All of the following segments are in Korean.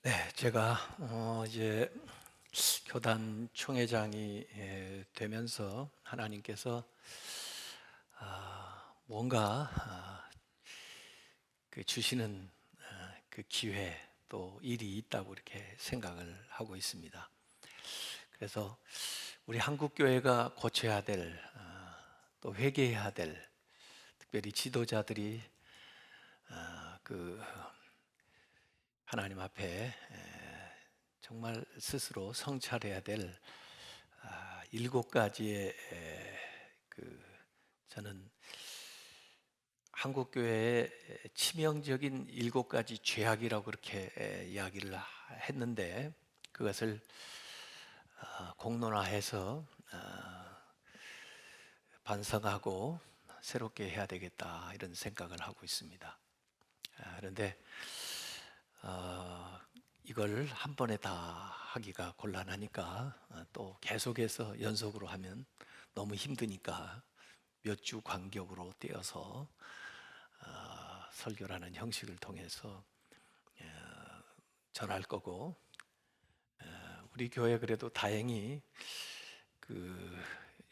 네, 제가 이제 교단 총회장이 되면서 하나님께서 뭔가 그 주시는 그 기회 또 일이 있다고 이렇게 생각을 하고 있습니다. 그래서 우리 한국 교회가 고쳐야 될 또 회개해야 될 특별히 지도자들이 그 하나님 앞에 정말 스스로 성찰해야 될 일곱 가지의 그 저는 한국 교회의 치명적인 일곱 가지 죄악이라고 그렇게 이야기를 했는데 그것을 공론화해서 반성하고 새롭게 해야 되겠다 이런 생각을 하고 있습니다. 그런데 이걸 한 번에 다 하기가 곤란하니까 또 계속해서 연속으로 하면 너무 힘드니까 몇 주 간격으로 떼어서 설교라는 형식을 통해서 전할 거고, 우리 교회 그래도 다행히 그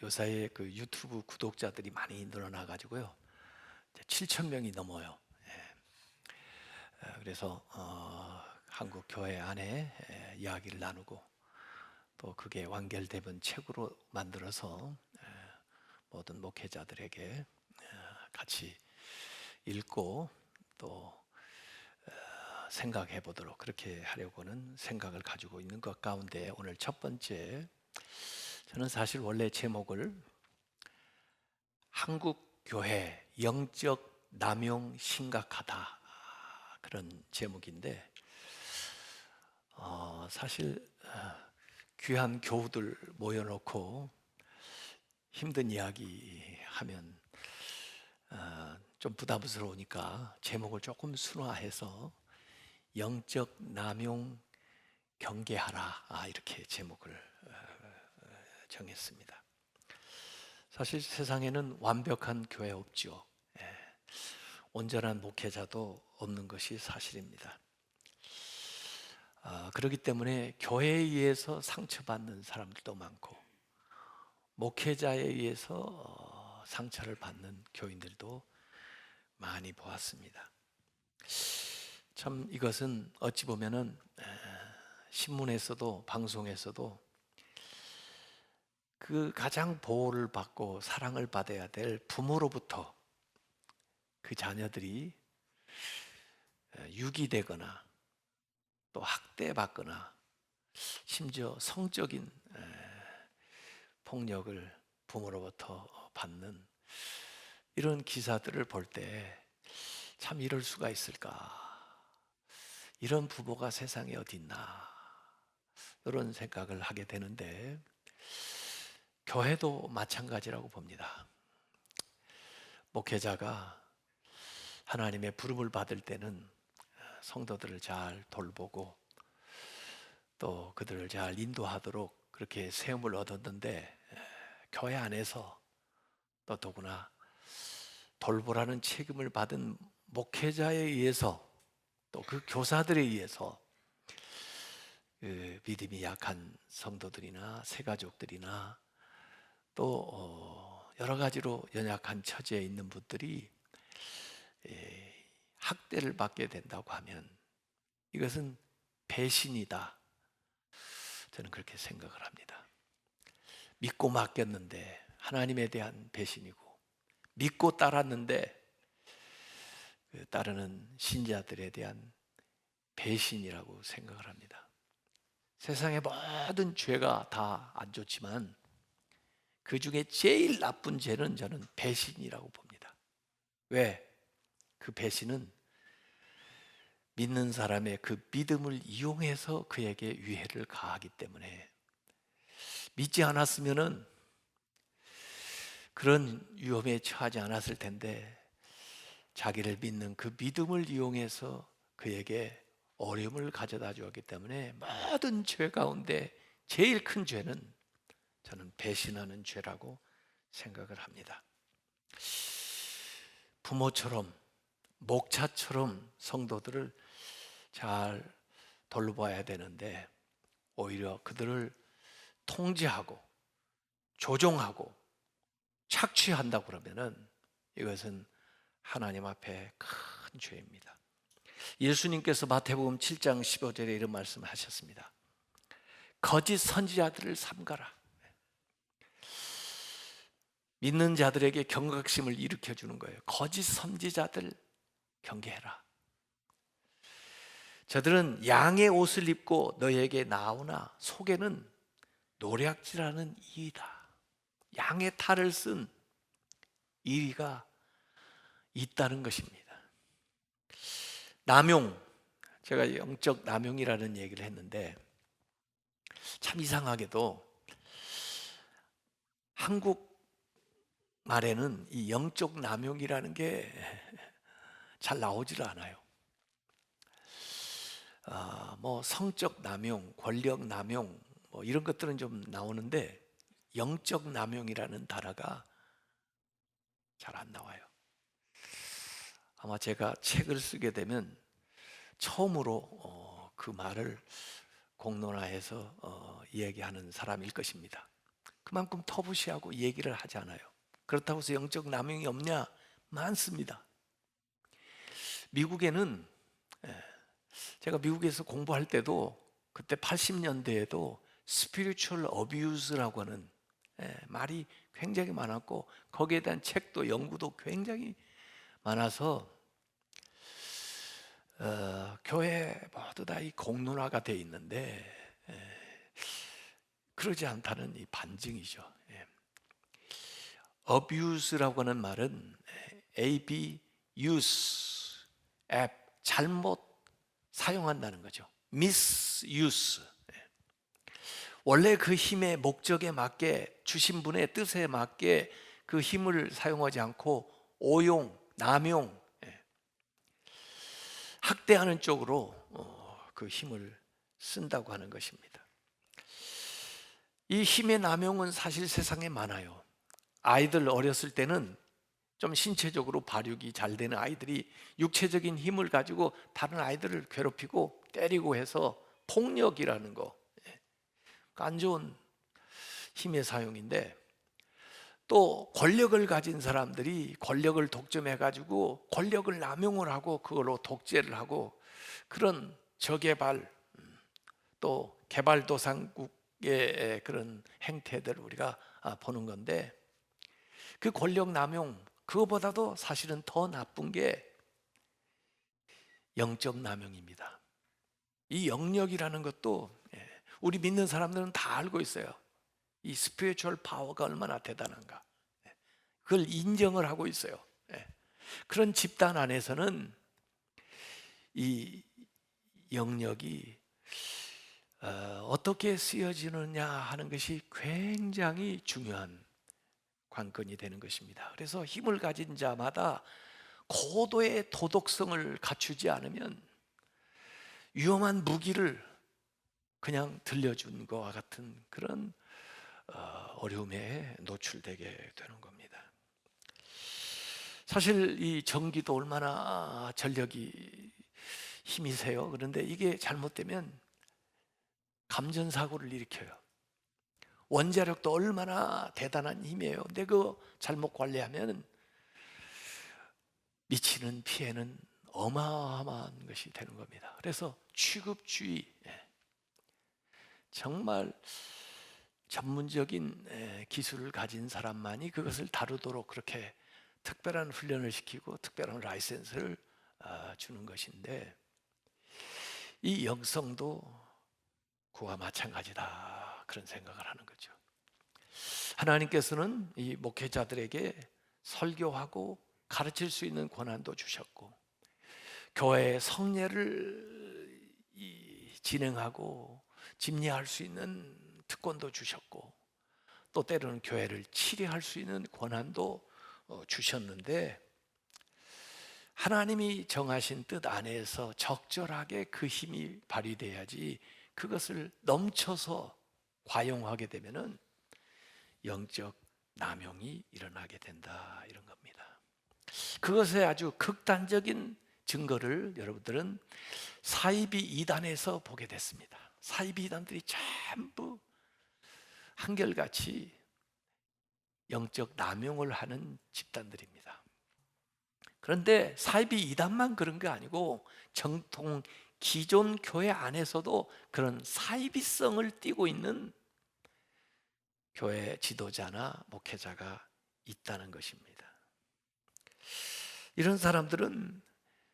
요사이에 그 유튜브 구독자들이 많이 늘어나 가지고요 7천 명이 넘어요. 그래서 한국 교회 안에 이야기를 나누고 또 그게 완결되면 책으로 만들어서 모든 목회자들에게 같이 읽고 또 생각해 보도록 그렇게 하려고는 생각을 가지고 있는 것 가운데 오늘 첫 번째, 저는 사실 원래 제목을 한국 교회 영적 남용 심각하다 그런 제목인데 사실 귀한 교우들 모여놓고 힘든 이야기 하면 좀 부담스러우니까 제목을 조금 순화해서 영적 남용 경계하라 이렇게 제목을 정했습니다. 사실 세상에는 완벽한 교회 없지요. 온전한 목회자도 없는 것이 사실입니다. 그렇기 때문에 교회에 의해서 상처받는 사람들도 많고 목회자에 의해서 상처를 받는 교인들도 많이 보았습니다. 참 이것은 어찌 보면은 신문에서도 방송에서도 그 가장 보호를 받고 사랑을 받아야 될 부모로부터 그 자녀들이 유기되거나 또 학대받거나 심지어 성적인 폭력을 부모로부터 받는 이런 기사들을 볼 때 참 이럴 수가 있을까? 이런 부모가 세상에 어디 있나? 이런 생각을 하게 되는데 교회도 마찬가지라고 봅니다. 목회자가 하나님의 부름을 받을 때는 성도들을 잘 돌보고 또 그들을 잘 인도하도록 그렇게 세움을 얻었는데 교회 안에서 또 더구나 돌보라는 책임을 받은 목회자에 의해서 또 그 교사들에 의해서 그 믿음이 약한 성도들이나 새가족들이나 또 여러 가지로 연약한 처지에 있는 분들이 학대를 받게 된다고 하면 이것은 배신이다. 저는 그렇게 생각을 합니다. 믿고 맡겼는데 하나님에 대한 배신이고 믿고 따랐는데 그 따르는 신자들에 대한 배신이라고 생각을 합니다. 세상의 모든 죄가 다 안 좋지만 그 중에 제일 나쁜 죄는 저는 배신이라고 봅니다. 왜? 그 배신은 믿는 사람의 그 믿음을 이용해서 그에게 위해를 가하기 때문에 믿지 않았으면은 그런 위험에 처하지 않았을 텐데 자기를 믿는 그 믿음을 이용해서 그에게 어려움을 가져다 주었기 때문에 모든 죄 가운데 제일 큰 죄는 저는 배신하는 죄라고 생각을 합니다. 부모처럼 목차처럼 성도들을 잘 돌봐야 되는데 오히려 그들을 통제하고 조종하고 착취한다고 그러면은 이것은 하나님 앞에 큰 죄입니다. 예수님께서 마태복음 7장 15절에 이런 말씀하셨습니다. 거짓 선지자들을 삼가라. 믿는 자들에게 경각심을 일으켜 주는 거예요. 거짓 선지자들 경계해라. 저들은 양의 옷을 입고 너에게 나오나 속에는 노략질하는 이이다. 양의 탈을 쓴 이가 있다는 것입니다. 남용, 제가 영적 남용이라는 얘기를 했는데 참 이상하게도 한국 말에는 이 영적 남용이라는 게 잘 나오질 않아요. 뭐 성적 남용, 권력 남용 뭐 이런 것들은 좀 나오는데 영적 남용이라는 단어가 잘 안 나와요. 아마 제가 책을 쓰게 되면 처음으로 그 말을 공론화해서 이야기하는 사람일 것입니다. 그만큼 터부시하고 얘기를 하지 않아요. 그렇다고 해서 영적 남용이 없냐? 많습니다. 미국에는 제가 미국에서 공부할 때도 그때 80년대에도 spiritual abuse라고 하는 말이 굉장히 많았고 거기에 대한 책도 연구도 굉장히 많아서 교회 모두 다 이 공론화가 돼 있는데 그러지 않다는 이 반증이죠. abuse라고 하는 말은 abuse, 잘못 사용한다는 거죠. misuse. 원래 그 힘의 목적에 맞게 주신 분의 뜻에 맞게 그 힘을 사용하지 않고 오용, 남용, 학대하는 쪽으로 그 힘을 쓴다고 하는 것입니다. 이 힘의 남용은 사실 세상에 많아요. 아이들 어렸을 때는 좀 신체적으로 발육이 잘 되는 아이들이 육체적인 힘을 가지고 다른 아이들을 괴롭히고 때리고 해서 폭력이라는 거, 안 좋은 힘의 사용인데 또 권력을 가진 사람들이 권력을 독점해 가지고 권력을 남용을 하고 그걸로 독재를 하고 그런 저개발 또 개발도상국의 그런 행태들을 우리가 보는 건데 그 권력 남용 그거보다도 사실은 더 나쁜 게 영적 남용입니다. 이 영역이라는 것도 우리 믿는 사람들은 다 알고 있어요. 이 스피리추얼 파워가 얼마나 대단한가 그걸 인정을 하고 있어요. 그런 집단 안에서는 이 영역이 어떻게 쓰여지느냐 하는 것이 굉장히 중요한 관건이 되는 것입니다. 그래서 힘을 가진 자마다 고도의 도덕성을 갖추지 않으면 위험한 무기를 그냥 들려준 것과 같은 그런 어려움에 노출되게 되는 겁니다. 사실 이 전기도 얼마나 전력이 힘이 세요. 그런데 이게 잘못되면 감전사고를 일으켜요. 원자력도 얼마나 대단한 힘이에요. 근데 그 잘못 관리하면 미치는 피해는 어마어마한 것이 되는 겁니다. 그래서 취급주의, 정말 전문적인 기술을 가진 사람만이 그것을 다루도록 그렇게 특별한 훈련을 시키고 특별한 라이센스를 주는 것인데 이 영성도 그와 마찬가지다 그런 생각을 하는 거죠. 하나님께서는 이 목회자들에게 설교하고 가르칠 수 있는 권한도 주셨고 교회의 성례를 진행하고 집례할 수 있는 특권도 주셨고 또 때로는 교회를 치리할 수 있는 권한도 주셨는데 하나님이 정하신 뜻 안에서 적절하게 그 힘이 발휘돼야지 그것을 넘쳐서 과용하게 되면은 영적 남용이 일어나게 된다 이런 겁니다. 그것의 아주 극단적인 증거를 여러분들은 사이비 이단에서 보게 됐습니다. 사이비 이단들이 전부 한결같이 영적 남용을 하는 집단들입니다. 그런데 사이비 이단만 그런 게 아니고 정통 기존 교회 안에서도 그런 사이비성을 띠고 있는 교회 지도자나 목회자가 있다는 것입니다. 이런 사람들은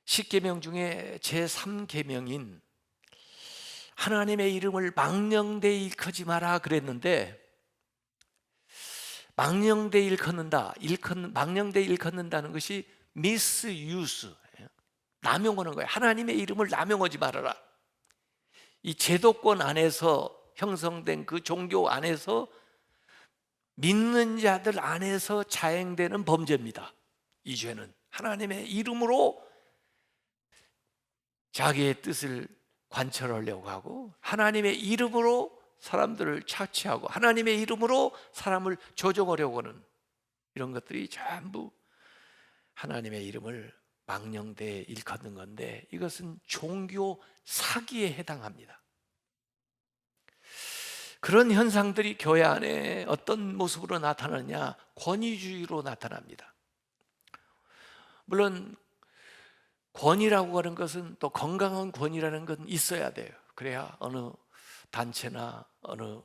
10계명 중에 제3계명인 하나님의 이름을 망령되이 일컫지 마라 그랬는데, 망령되이 일컫는다는 것이 misuse, 남용하는 거예요. 하나님의 이름을 남용하지 말아라. 이 제도권 안에서 형성된 그 종교 안에서 믿는 자들 안에서 자행되는 범죄입니다. 이 죄는 하나님의 이름으로 자기의 뜻을 관철하려고 하고, 하나님의 이름으로 사람들을 착취하고, 하나님의 이름으로 사람을 조종하려고 하는 이런 것들이 전부 하나님의 이름을 망령되이 일컫는 건데, 이것은 종교 사기에 해당합니다. 그런 현상들이 교회 안에 어떤 모습으로 나타나느냐? 권위주의로 나타납니다. 물론 권위라고 하는 것은, 또 건강한 권위라는 건 있어야 돼요. 그래야 어느 단체나 어느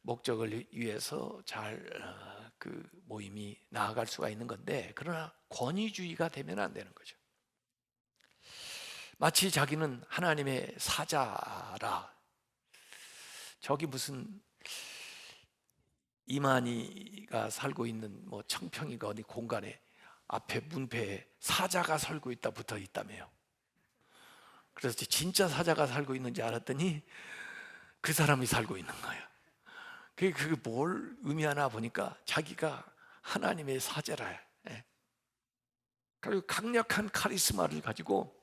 목적을 위해서 잘 그 모임이 나아갈 수가 있는 건데, 그러나 권위주의가 되면 안 되는 거죠. 마치 자기는 하나님의 사자라, 저기 무슨 이만희가 살고 있는 뭐 청평이가 어디 공간에 앞에 문패에 사자가 살고 있다 붙어 있다며요. 그래서 진짜 사자가 살고 있는지 알았더니 그 사람이 살고 있는 거예요. 그게 뭘 의미하나 보니까 자기가 하나님의 사자라. 그리고 강력한 카리스마를 가지고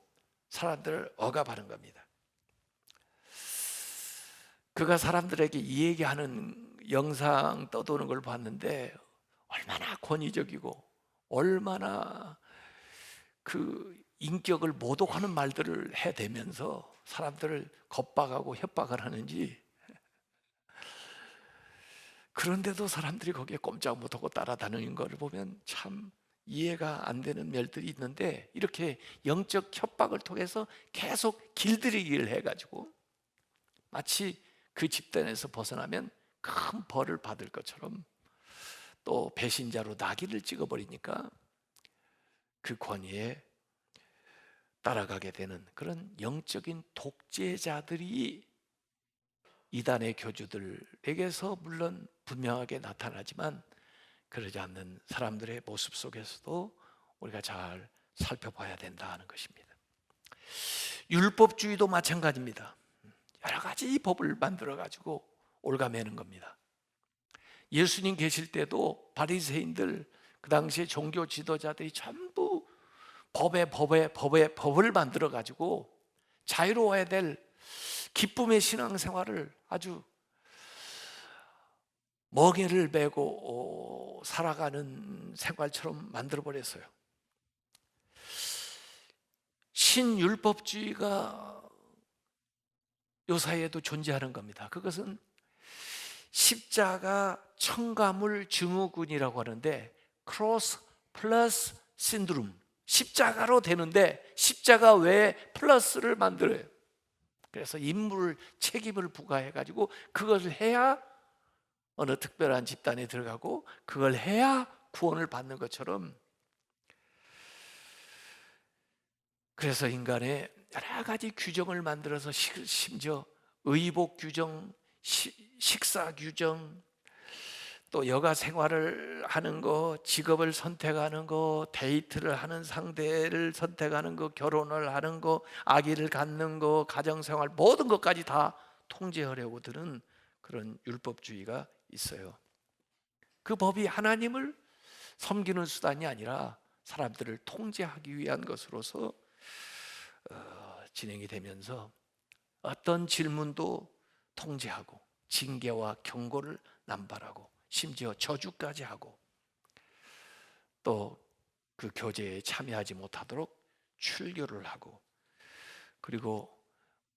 사람들을 억압하는 겁니다. 그가 사람들에게 이 얘기하는 영상 떠도는 걸 봤는데, 얼마나 권위적이고 얼마나 그 인격을 모독하는 말들을 해대면서 사람들을 겁박하고 협박을 하는지. 그런데도 사람들이 거기에 꼼짝 못하고 따라다니는 걸 보면 참 이해가 안 되는 면들이 있는데, 이렇게 영적 협박을 통해서 계속 길들이기를 해가지고 마치 그 집단에서 벗어나면 큰 벌을 받을 것처럼, 또 배신자로 낙인을 찍어버리니까 그 권위에 따라가게 되는 그런 영적인 독재자들이 이단의 교주들에게서 물론 분명하게 나타나지만, 그러지 않는 사람들의 모습 속에서도 우리가 잘 살펴봐야 된다는 것입니다. 율법주의도 마찬가지입니다. 여러 가지 법을 만들어 가지고 올가매는 겁니다. 예수님 계실 때도 바리새인들, 그 당시에 종교 지도자들이 전부 법을 만들어 가지고 자유로워야 될 기쁨의 신앙생활을 아주 멍에를 메고 살아가는 생활처럼 만들어 버렸어요. 신율법주의가 요 사이에도 존재하는 겁니다. 그것은 십자가 첨가물 증후군이라고 하는데, 크로스 플러스 신드롬, 십자가로 되는데 십자가 외에 플러스를 만들어요. 그래서 인물 책임을 부과해 가지고 그것을 해야 어느 특별한 집단에 들어가고, 그걸 해야 구원을 받는 것처럼, 그래서 인간의 여러 가지 규정을 만들어서 심지어 의복 규정, 식사 규정, 또 여가 생활을 하는 거, 직업을 선택하는 거, 데이트를 하는 상대를 선택하는 거, 결혼을 하는 거, 아기를 갖는 거, 가정생활, 모든 것까지 다 통제하려고 드는 그런 율법주의가 있어요. 그 법이 하나님을 섬기는 수단이 아니라 사람들을 통제하기 위한 것으로서 진행이 되면서, 어떤 질문도 통제하고 징계와 경고를 남발하고 심지어 저주까지 하고, 또 그 교제에 참여하지 못하도록 출교를 하고, 그리고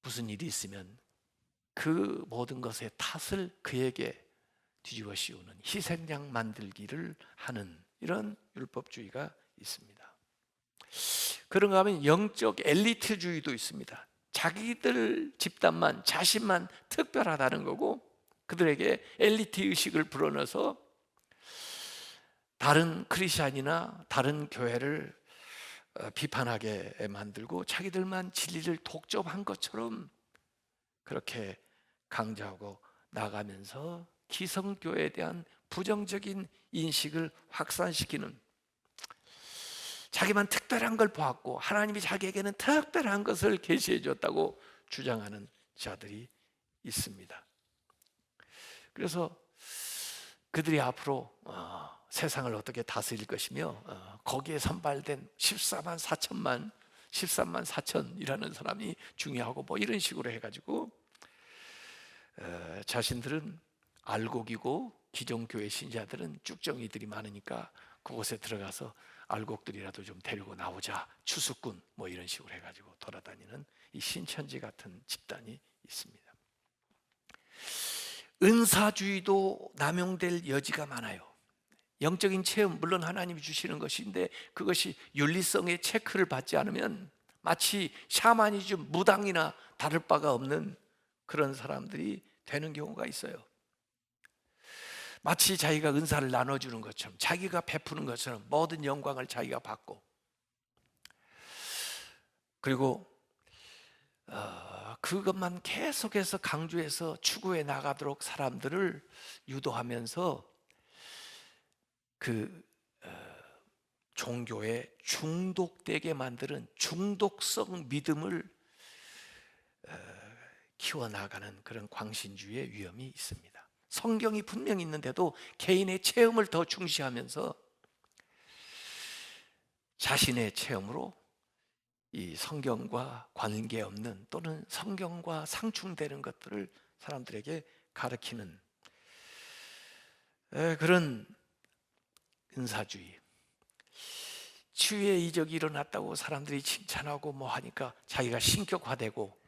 무슨 일이 있으면 그 모든 것의 탓을 그에게 뒤집어 씌우는 희생양 만들기를 하는 이런 율법주의가 있습니다. 그런가 하면 영적 엘리트주의도 있습니다. 자기들 집단만, 자신만 특별하다는 거고, 그들에게 엘리트 의식을 불어넣어서 다른 크리스찬이나 다른 교회를 비판하게 만들고 자기들만 진리를 독점한 것처럼 그렇게 강조하고 나가면서 기성교회에 대한 부정적인 인식을 확산시키는, 자기만 특별한 걸 보았고 하나님이 자기에게는 특별한 것을 계시해 줬다고 주장하는 자들이 있습니다. 그래서 그들이 앞으로 세상을 어떻게 다스릴 것이며 거기에 선발된 14만 4천이라는 사람이 중요하고 뭐 이런 식으로 해가지고 자신들은 알곡이고 기존교회 신자들은 쭉정이들이 많으니까 그곳에 들어가서 알곡들이라도 좀 데리고 나오자, 추수꾼 뭐 이런 식으로 해가지고 돌아다니는 이 신천지 같은 집단이 있습니다. 은사주의도 남용될 여지가 많아요. 영적인 체험, 물론 하나님이 주시는 것인데 그것이 윤리성의 체크를 받지 않으면 마치 샤머니즘, 무당이나 다를 바가 없는 그런 사람들이 되는 경우가 있어요. 마치 자기가 은사를 나눠주는 것처럼, 자기가 베푸는 것처럼 모든 영광을 자기가 받고, 그리고 그것만 계속해서 강조해서 추구해 나가도록 사람들을 유도하면서 그 종교에 중독되게 만드는 중독성 믿음을 키워나가는 그런 광신주의의 위험이 있습니다. 성경이 분명히 있는데도 개인의 체험을 더 중시하면서 자신의 체험으로 이 성경과 관계없는 또는 성경과 상충되는 것들을 사람들에게 가르치는 그런 은사주의, 치유의 이적이 일어났다고 사람들이 칭찬하고 뭐 하니까 자기가 신격화되고,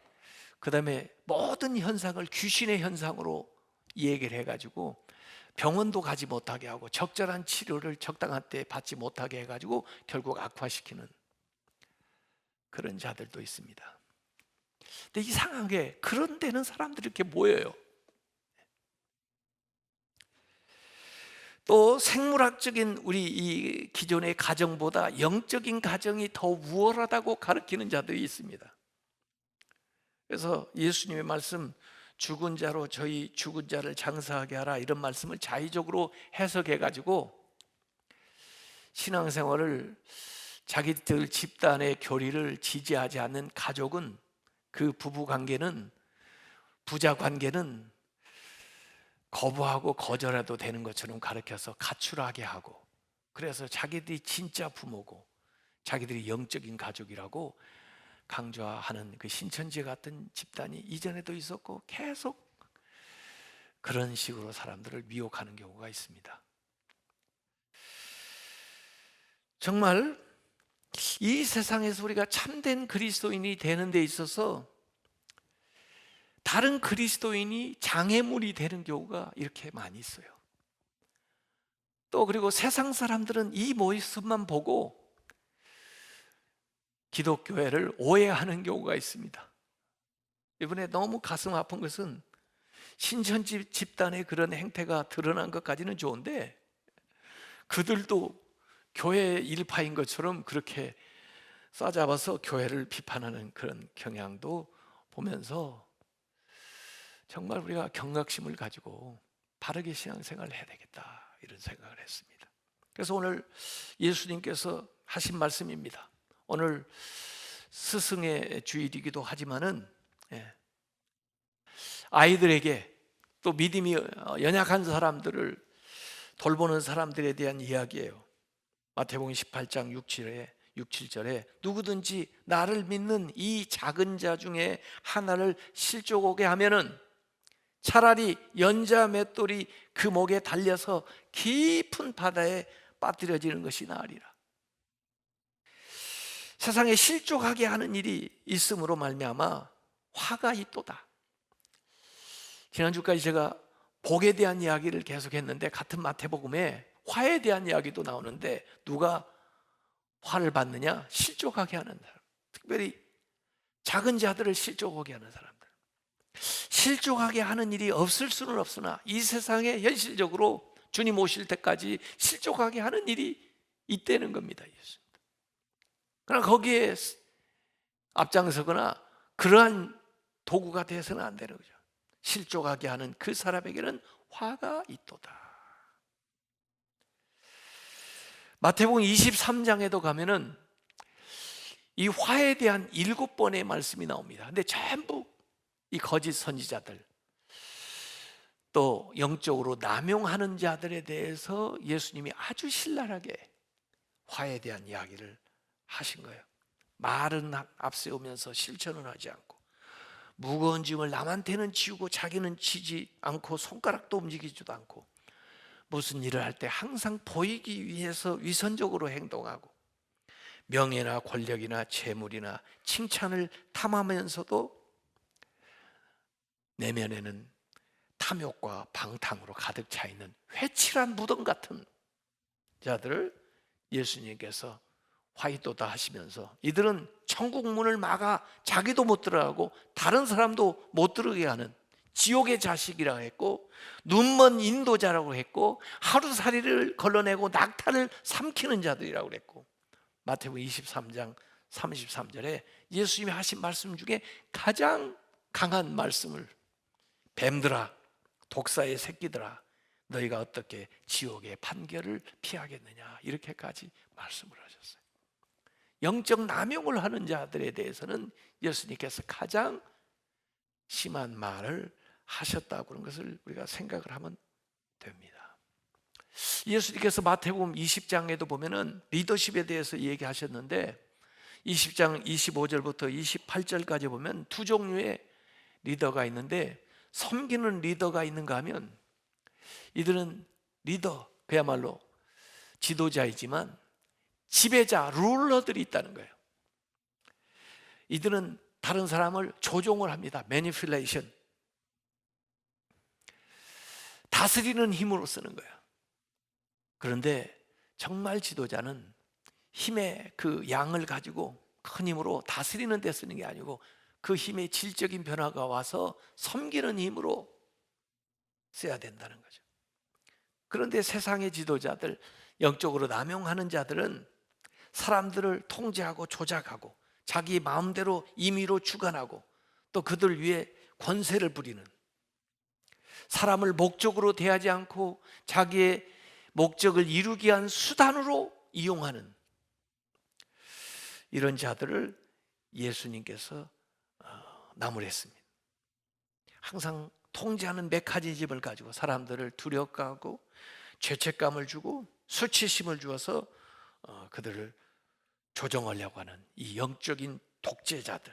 그 다음에 모든 현상을 귀신의 현상으로 얘기를 해가지고 병원도 가지 못하게 하고 적절한 치료를 적당한 때 받지 못하게 해가지고 결국 악화시키는 그런 자들도 있습니다. 근데 이상하게 그런 데는 사람들이 이렇게 모여요. 또 생물학적인 우리 이 기존의 가정보다 영적인 가정이 더 우월하다고 가르치는 자들이 있습니다. 그래서 예수님의 말씀, 죽은 자로 저희 죽은 자를 장사하게 하라, 이런 말씀을 자의적으로 해석해 가지고 신앙생활을, 자기들 집단의 교리를 지지하지 않는 가족은, 그 부부관계는, 부자관계는 거부하고 거절해도 되는 것처럼 가르쳐서 가출하게 하고, 그래서 자기들이 진짜 부모고 자기들이 영적인 가족이라고 강조하는 그 신천지 같은 집단이 이전에도 있었고 계속 그런 식으로 사람들을 미혹하는 경우가 있습니다. 정말 이 세상에서 우리가 참된 그리스도인이 되는 데 있어서 다른 그리스도인이 장애물이 되는 경우가 이렇게 많이 있어요. 또 그리고 세상 사람들은 이 모습만 보고 기독교회를 오해하는 경우가 있습니다. 이번에 너무 가슴 아픈 것은 신천지 집단의 그런 행태가 드러난 것까지는 좋은데 그들도 교회 일파인 것처럼 그렇게 싸잡아서 교회를 비판하는 그런 경향도 보면서 정말 우리가 경각심을 가지고 바르게 신앙생활을 해야 되겠다, 이런 생각을 했습니다. 그래서 오늘 예수님께서 하신 말씀입니다. 오늘 스승의 주일이기도 하지만은 아이들에게, 또 믿음이 연약한 사람들을 돌보는 사람들에 대한 이야기예요. 마태복음 18장 6, 7절에 누구든지 나를 믿는 이 작은 자 중에 하나를 실족하게 하면은 차라리 연자 맷돌이 그 목에 달려서 깊은 바다에 빠뜨려지는 것이 나으리라. 세상에 실족하게 하는 일이 있음으로 말미암아 화가 있도다. 지난주까지 제가 복에 대한 이야기를 계속했는데 같은 마태복음에 화에 대한 이야기도 나오는데 누가 화를 받느냐? 실족하게 하는 사람, 특별히 작은 자들을 실족하게 하는 사람들. 실족하게 하는 일이 없을 수는 없으나 이 세상에 현실적으로 주님 오실 때까지 실족하게 하는 일이 있다는 겁니다. 그러나 거기에 앞장서거나 그러한 도구가 되어서는 안 되는 거죠. 실족하게 하는 그 사람에게는 화가 있도다. 마태복음 23장에도 가면은 이 화에 대한 7번의 말씀이 나옵니다. 근데 전부 이 거짓 선지자들, 또 영적으로 남용하는 자들에 대해서 예수님이 아주 신랄하게 화에 대한 이야기를 하신 거예요. 말은 앞세우면서 실천은 하지 않고, 무거운 짐을 남한테는 지우고 자기는 지지 않고, 손가락도 움직이지도 않고, 무슨 일을 할 때 항상 보이기 위해서 위선적으로 행동하고, 명예나 권력이나 재물이나 칭찬을 탐하면서도 내면에는 탐욕과 방탕으로 가득 차 있는 회칠한 무덤 같은 자들을 예수님께서 화이도다 하시면서, 이들은 천국 문을 막아 자기도 못 들어가고 다른 사람도 못 들어가게 하는 지옥의 자식이라고 했고, 눈먼 인도자라고 했고, 하루살이를 걸러내고 낙타를 삼키는 자들이라고 했고, 마태복음 23장 33절에 예수님이 하신 말씀 중에 가장 강한 말씀을, 뱀들아, 독사의 새끼들아, 너희가 어떻게 지옥의 판결을 피하겠느냐, 이렇게까지 말씀을 하셨어요. 영적 남용을 하는 자들에 대해서는 예수님께서 가장 심한 말을 하셨다고 그런 것을 우리가 생각을 하면 됩니다. 예수님께서 마태복음 20장에도 보면은 리더십에 대해서 얘기하셨는데, 20장 25절부터 28절까지 보면 두 종류의 리더가 있는데, 섬기는 리더가 있는가 하면 이들은 리더, 그야말로 지도자이지만 지배자, 룰러들이 있다는 거예요. 이들은 다른 사람을 조종을 합니다. 매니플레이션, 다스리는 힘으로 쓰는 거예요. 그런데 정말 지도자는 힘의 그 양을 가지고 큰 힘으로 다스리는 데 쓰는 게 아니고 그 힘의 질적인 변화가 와서 섬기는 힘으로 써야 된다는 거죠. 그런데 세상의 지도자들, 영적으로 남용하는 자들은 사람들을 통제하고 조작하고 자기 마음대로 임의로 주관하고 또 그들 위에 권세를 부리는, 사람을 목적으로 대하지 않고 자기의 목적을 이루기 위한 수단으로 이용하는 이런 자들을 예수님께서 나무랬습니다. 항상 통제하는 메커니즘을 가지고 사람들을 두려워하고 죄책감을 주고 수치심을 주어서 그들을 조정하려고 하는 이 영적인 독재자들,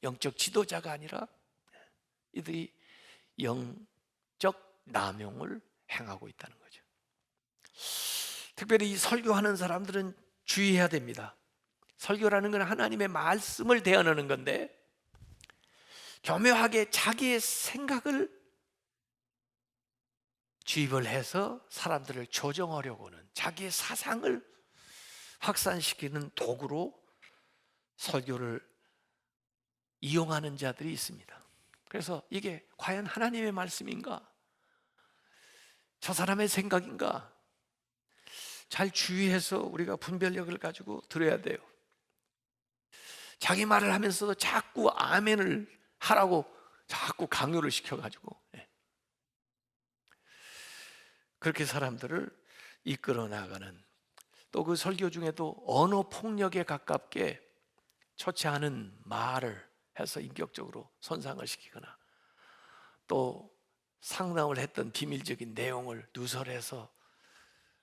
영적 지도자가 아니라 이들이 영적 남용을 행하고 있다는 거죠. 특별히 이 설교하는 사람들은 주의해야 됩니다. 설교라는 건 하나님의 말씀을 대언하는 건데, 교묘하게 자기의 생각을 주입을 해서 사람들을 조정하려고 하는, 자기의 사상을 확산시키는 도구로 설교를 이용하는 자들이 있습니다. 그래서 이게 과연 하나님의 말씀인가? 저 사람의 생각인가? 잘 주의해서 우리가 분별력을 가지고 들어야 돼요. 자기 말을 하면서도 자꾸 아멘을 하라고 자꾸 강요를 시켜가지고 그렇게 사람들을 이끌어 나가는, 또 그 설교 중에도 언어 폭력에 가깝게 처치하는 말을 해서 인격적으로 손상을 시키거나, 또 상담을 했던 비밀적인 내용을 누설해서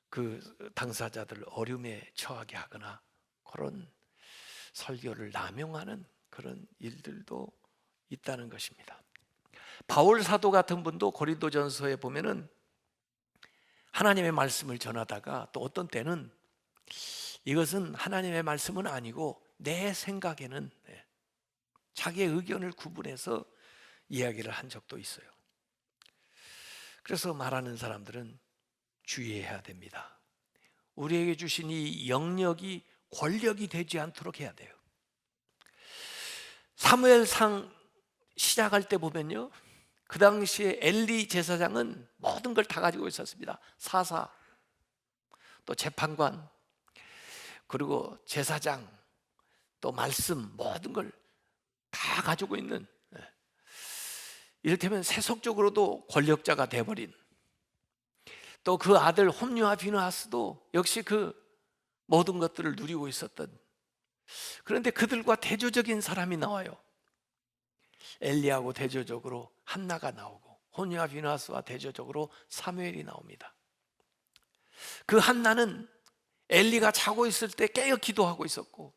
그 당사자들 어려움에 처하게 하거나, 그런 설교를 남용하는 그런 일들도 있다는 것입니다. 바울 사도 같은 분도 고린도전서에 보면은 하나님의 말씀을 전하다가 또 어떤 때는 이것은 하나님의 말씀은 아니고 내 생각에는 자기의 의견을 구분해서 이야기를 한 적도 있어요. 그래서 말하는 사람들은 주의해야 됩니다. 우리에게 주신 이 영역이 권력이 되지 않도록 해야 돼요. 사무엘상 시작할 때 보면요, 그 당시에 엘리 제사장은 모든 걸 다 가지고 있었습니다. 사사, 또 재판관, 그리고 제사장, 또 말씀, 모든 걸 다 가지고 있는, 이를테면 세속적으로도 권력자가 돼버린, 또 그 아들 홈리와 비느하스도 역시 그 모든 것들을 누리고 있었던, 그런데 그들과 대조적인 사람이 나와요. 엘리하고 대조적으로 한나가 나오고, 홈리와 비느하스와 대조적으로 사무엘이 나옵니다. 그 한나는 엘리가 자고 있을 때 깨어 기도하고 있었고,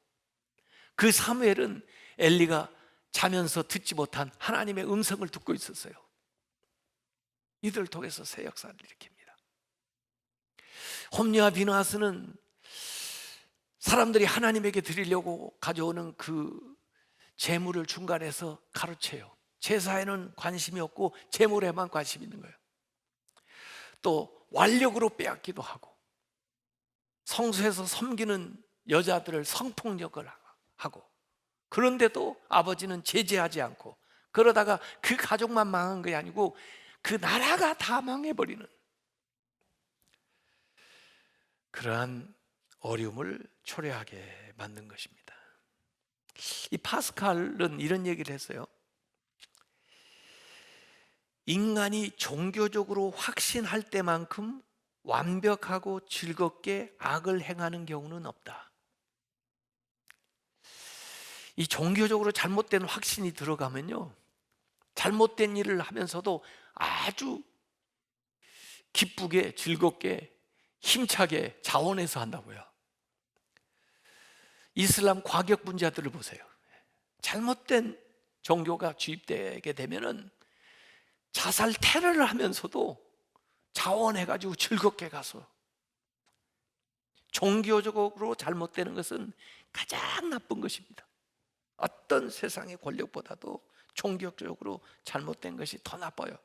그 사무엘은 엘리가 자면서 듣지 못한 하나님의 음성을 듣고 있었어요. 이들을 통해서 새 역사를 일으킵니다. 홈리와 비느하스는 사람들이 하나님에게 드리려고 가져오는 그 제물을 중간에서 가로채요. 제사에는 관심이 없고 제물에만 관심이 있는 거예요. 또 완력으로 빼앗기도 하고, 성소에서 섬기는 여자들을 성폭력을 하고, 그런데도 아버지는 제재하지 않고, 그러다가 그 가족만 망한 게 아니고 그 나라가 다 망해버리는 그러한 어려움을 초래하게 만든 것입니다. 이 파스칼은 이런 얘기를 했어요. 인간이 종교적으로 확신할 때만큼 완벽하고 즐겁게 악을 행하는 경우는 없다. 이 종교적으로 잘못된 확신이 들어가면요, 잘못된 일을 하면서도 아주 기쁘게 즐겁게 힘차게 자원해서 한다고요. 이슬람 과격 분자들을 보세요. 잘못된 종교가 주입되게 되면은 자살 테러를 하면서도 자원해가지고 즐겁게 가서, 종교적으로 잘못되는 것은 가장 나쁜 것입니다. 어떤 세상의 권력보다도 종교적으로 잘못된 것이 더 나빠요.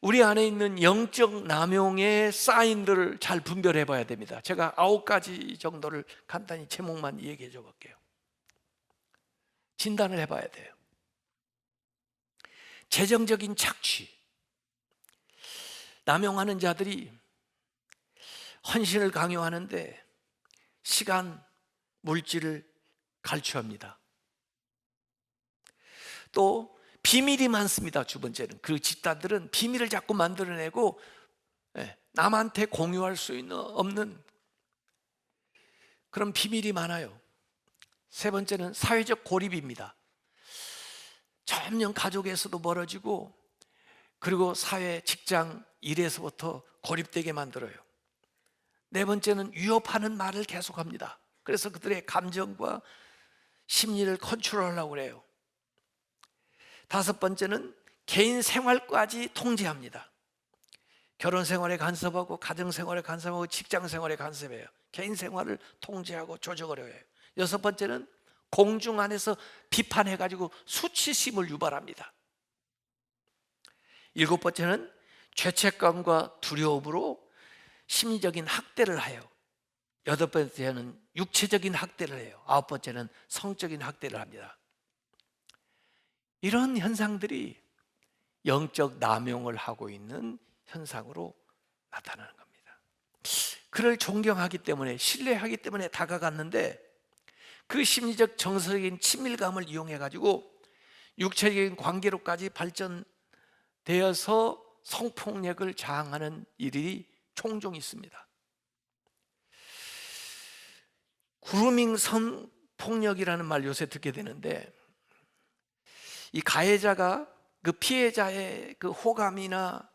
우리 안에 있는 영적 남용의 사인들을 잘 분별해 봐야 됩니다. 제가 9가지 정도를 간단히 제목만 얘기해 줘 볼게요. 진단을 해 봐야 돼요. 재정적인 착취. 남용하는 자들이 헌신을 강요하는데 시간, 물질을 갈취합니다. 또 비밀이 많습니다. 두 번째는 그 집단들은 비밀을 자꾸 만들어내고 남한테 공유할 수 없는 그런 비밀이 많아요. 세 번째는 사회적 고립입니다. 점점 가족에서도 멀어지고, 그리고 사회, 직장, 일에서부터 고립되게 만들어요. 네 번째는 위협하는 말을 계속합니다. 그래서 그들의 감정과 심리를 컨트롤하려고 그래요. 다섯 번째는 개인 생활까지 통제합니다. 결혼 생활에 간섭하고, 가정 생활에 간섭하고, 직장 생활에 간섭해요. 개인 생활을 통제하고 조정하려 해요. 여섯 번째는 공중 안에서 비판해가지고 수치심을 유발합니다. 일곱 번째는 죄책감과 두려움으로 심리적인 학대를 해요. 여덟 번째는 육체적인 학대를 해요. 아홉 번째는 성적인 학대를 합니다. 이런 현상들이 영적 남용을 하고 있는 현상으로 나타나는 겁니다. 그를 존경하기 때문에, 신뢰하기 때문에 다가갔는데, 그 심리적 정서적인 친밀감을 이용해 가지고 육체적인 관계로까지 발전되어서 성폭력을 자행하는 일이 종종 있습니다. 그루밍 성폭력이라는 말 요새 듣게 되는데, 이 가해자가 그 피해자의 그 호감이나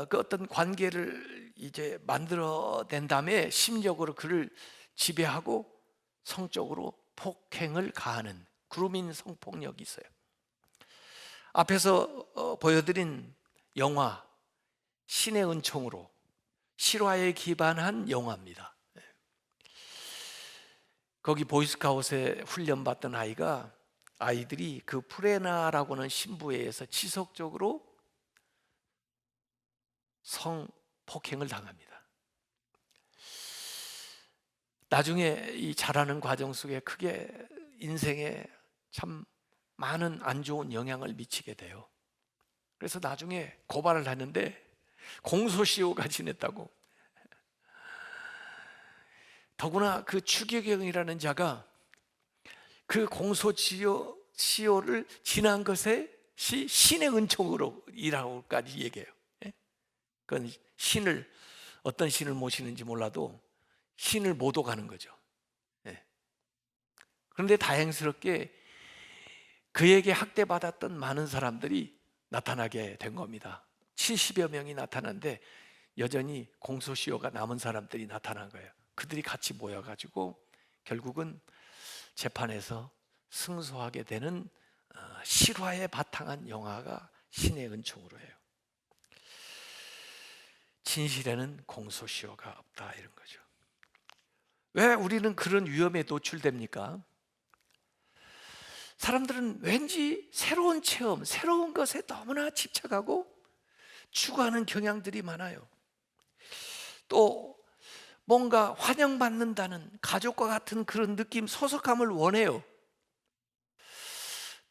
그 어떤 관계를 이제 만들어낸 다음에 심리적으로 그를 지배하고 성적으로 폭행을 가하는 그루밍 성폭력이 있어요. 앞에서 보여드린 영화 신의 은총으로 실화에 기반한 영화입니다. 거기 보이스카웃에 훈련받던 아이들이 그 프레나라고 하는 신부에 의해서 지속적으로 성폭행을 당합니다. 나중에 이 자라는 과정 속에 크게 인생에 참 많은 안 좋은 영향을 미치게 돼요. 그래서 나중에 고발을 하는데 공소시효가 지냈다고. 더구나 그 추기경이라는 자가 그 공소시효를 지난 것이 신의 은총으로 이라고까지 얘기해요. 그건 어떤 신을 모시는지 몰라도 신을 모독하는 거죠. 그런데 다행스럽게 그에게 학대받았던 많은 사람들이 나타나게 된 겁니다. 70여 명이 나타났는데 여전히 공소시효가 남은 사람들이 나타난 거예요. 그들이 같이 모여가지고 결국은 재판에서 승소하게 되는 실화에 바탕한 영화가 신의 은총으로 해요. 진실에는 공소시효가 없다, 이런 거죠. 왜 우리는 그런 위험에 노출됩니까? 사람들은 왠지 새로운 체험, 새로운 것에 너무나 집착하고 추구하는 경향들이 많아요. 또 뭔가 환영받는다는 가족과 같은 그런 느낌, 소속감을 원해요.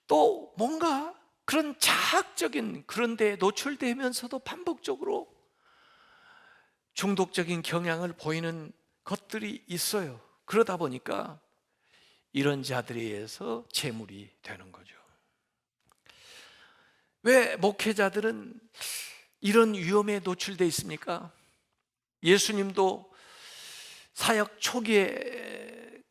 또 뭔가 그런 자학적인 그런 데에 노출되면서도 반복적으로 중독적인 경향을 보이는 것들이 있어요. 그러다 보니까 이런 자들에 의해서 재물이 되는 거죠. 왜 목회자들은 이런 위험에 노출되어 있습니까? 예수님도 사역 초기에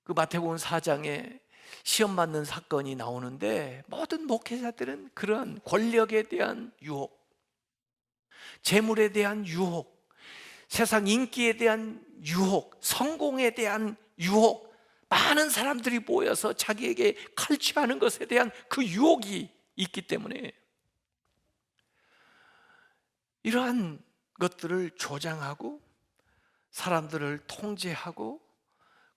그 마태복음 4장에 시험 받는 사건이 나오는데 모든 목회자들은 그런 권력에 대한 유혹, 재물에 대한 유혹, 세상 인기에 대한 유혹, 성공에 대한 유혹, 많은 사람들이 모여서 자기에게 칼취하는 것에 대한 그 유혹이 있기 때문에 이러한 것들을 조장하고 사람들을 통제하고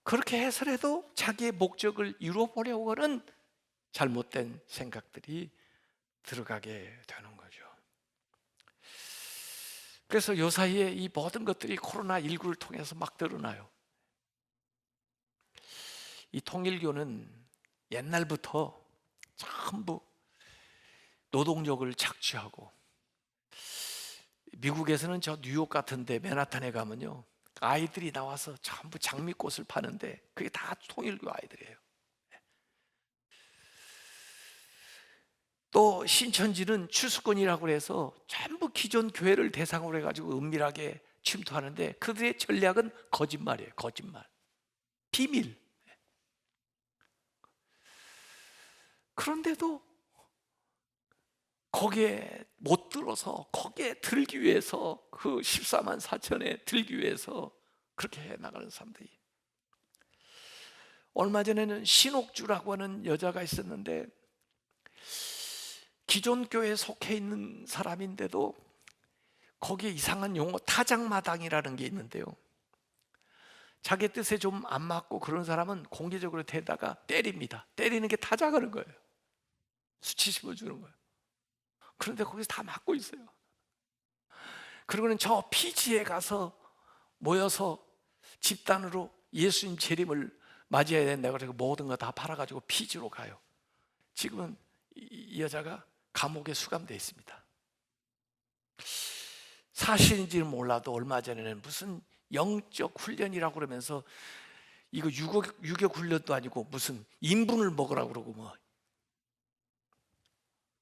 그렇게 해서라도 자기의 목적을 이루어보려고 하는 잘못된 생각들이 들어가게 되는 거죠. 그래서 요 사이에 이 모든 것들이 코로나19를 통해서 막 드러나요. 이 통일교는 옛날부터 전부 노동력을 착취하고, 미국에서는 저 뉴욕 같은데 맨하탄에 가면요, 아이들이 나와서 전부 장미꽃을 파는데 그게 다 통일교 아이들이에요. 또 신천지는 추수꾼이라고 해서 전부 기존 교회를 대상으로 해가지고 은밀하게 침투하는데 그들의 전략은 거짓말이에요. 거짓말, 비밀. 그런데도 거기에 못 들어서, 거기에 들기 위해서, 그 14만 4천에 들기 위해서 그렇게 해나가는 사람들이. 얼마 전에는 신옥주라고 하는 여자가 있었는데 기존 교회에 속해 있는 사람인데도 거기에 이상한 용어 타작마당이라는 게 있는데요, 자기 뜻에 좀 안 맞고 그런 사람은 공개적으로 대다가 때립니다. 때리는 게 타작하는 거예요. 수치심을 주는 거예요. 그런데 거기서 다 맞고 있어요. 그리고는 저 피지에 가서 모여서 집단으로 예수님 재림을 맞이해야 된다고 그래서 모든 거 다 팔아가지고 피지로 가요. 지금은 이 여자가 감옥에 수감되어 있습니다. 사실인지는 몰라도 얼마 전에는 무슨 영적 훈련이라고 그러면서 이거 유격 훈련도 아니고 무슨 인분을 먹으라고 그러고 뭐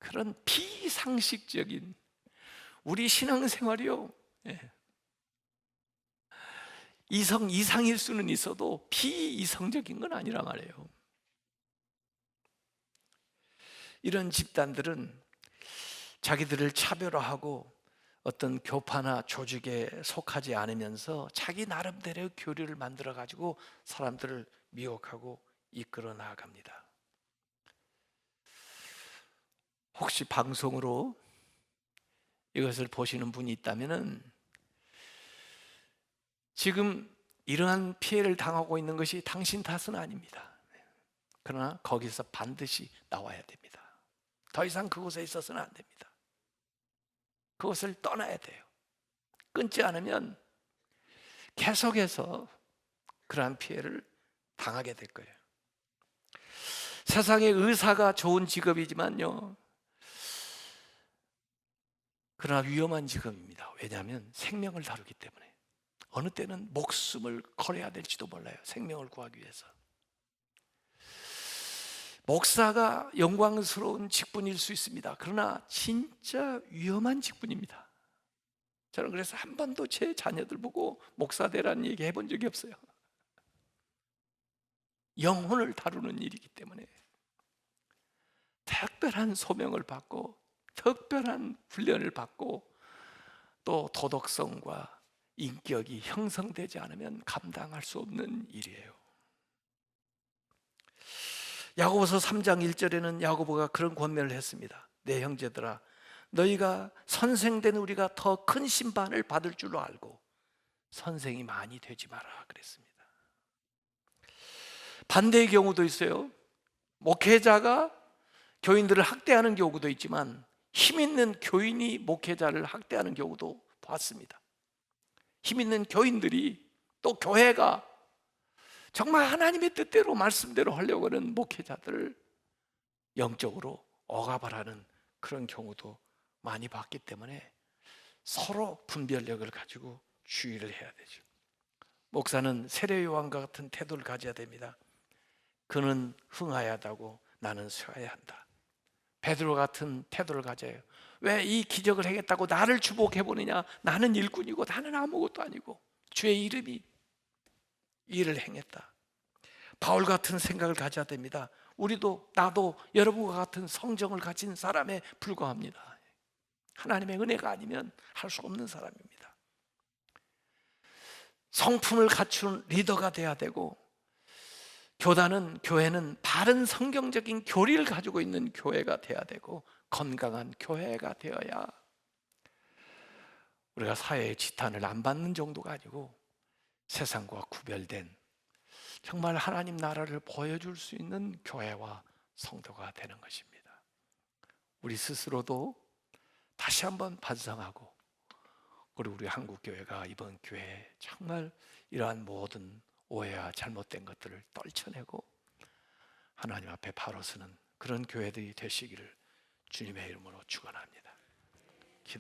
그런 비상식적인 우리 신앙생활이요, 예, 이상일 수는 있어도 비이성적인 건 아니란 말이에요. 이런 집단들은 자기들을 차별화하고 어떤 교파나 조직에 속하지 않으면서 자기 나름대로의 교리를 만들어 가지고 사람들을 미혹하고 이끌어 나아갑니다. 혹시 방송으로 이것을 보시는 분이 있다면은 지금 이러한 피해를 당하고 있는 것이 당신 탓은 아닙니다. 그러나 거기서 반드시 나와야 됩니다. 더 이상 그곳에 있어서는 안 됩니다. 그곳을 떠나야 돼요. 끊지 않으면 계속해서 그러한 피해를 당하게 될 거예요. 세상에 의사가 좋은 직업이지만요, 그러나 위험한 직업입니다. 왜냐하면 생명을 다루기 때문에. 어느 때는 목숨을 걸어야 될지도 몰라요. 생명을 구하기 위해서. 목사가 영광스러운 직분일 수 있습니다. 그러나 진짜 위험한 직분입니다. 저는 그래서 한 번도 제 자녀들 보고 목사 되라는 얘기 해본 적이 없어요. 영혼을 다루는 일이기 때문에 특별한 소명을 받고 특별한 훈련을 받고 또 도덕성과 인격이 형성되지 않으면 감당할 수 없는 일이에요. 야고보서 3장 1절에는 야고보가 그런 권면을 했습니다. 내 형제들아, 너희가 선생된 우리가 더 큰 심판을 받을 줄로 알고 선생이 많이 되지 마라 그랬습니다. 반대의 경우도 있어요. 목회자가 교인들을 학대하는 경우도 있지만 힘 있는 교인이 목회자를 학대하는 경우도 봤습니다. 힘 있는 교인들이 또 교회가 정말 하나님의 뜻대로 말씀대로 하려고 하는 목회자들을 영적으로 억압하는 그런 경우도 많이 봤기 때문에 서로 분별력을 가지고 주의를 해야 되죠. 목사는 세례 요한과 같은 태도를 가져야 됩니다. 그는 흥하여야 하고 나는 쇠하여야 한다. 베드로 같은 태도를 가져요. 왜 이 기적을 하겠다고 나를 주목해 보느냐? 나는 일꾼이고 나는 아무것도 아니고 주의 이름이 일을 행했다. 바울 같은 생각을 가져야 됩니다. 우리도 나도 여러분과 같은 성정을 가진 사람에 불과합니다. 하나님의 은혜가 아니면 할 수 없는 사람입니다. 성품을 갖춘 리더가 돼야 되고, 교회는 바른 성경적인 교리를 가지고 있는 교회가 돼야 되고, 건강한 교회가 되어야 우리가 사회의 지탄을 안 받는 정도가 아니고 세상과 구별된 정말 하나님 나라를 보여줄 수 있는 교회와 성도가 되는 것입니다. 우리 스스로도 다시 한번 반성하고, 그리고 우리 한국교회가 이번 기회에 정말 이러한 모든 오해와 잘못된 것들을 떨쳐내고 하나님 앞에 바로 서는 그런 교회들이 되시기를 주님의 이름으로 축원합니다.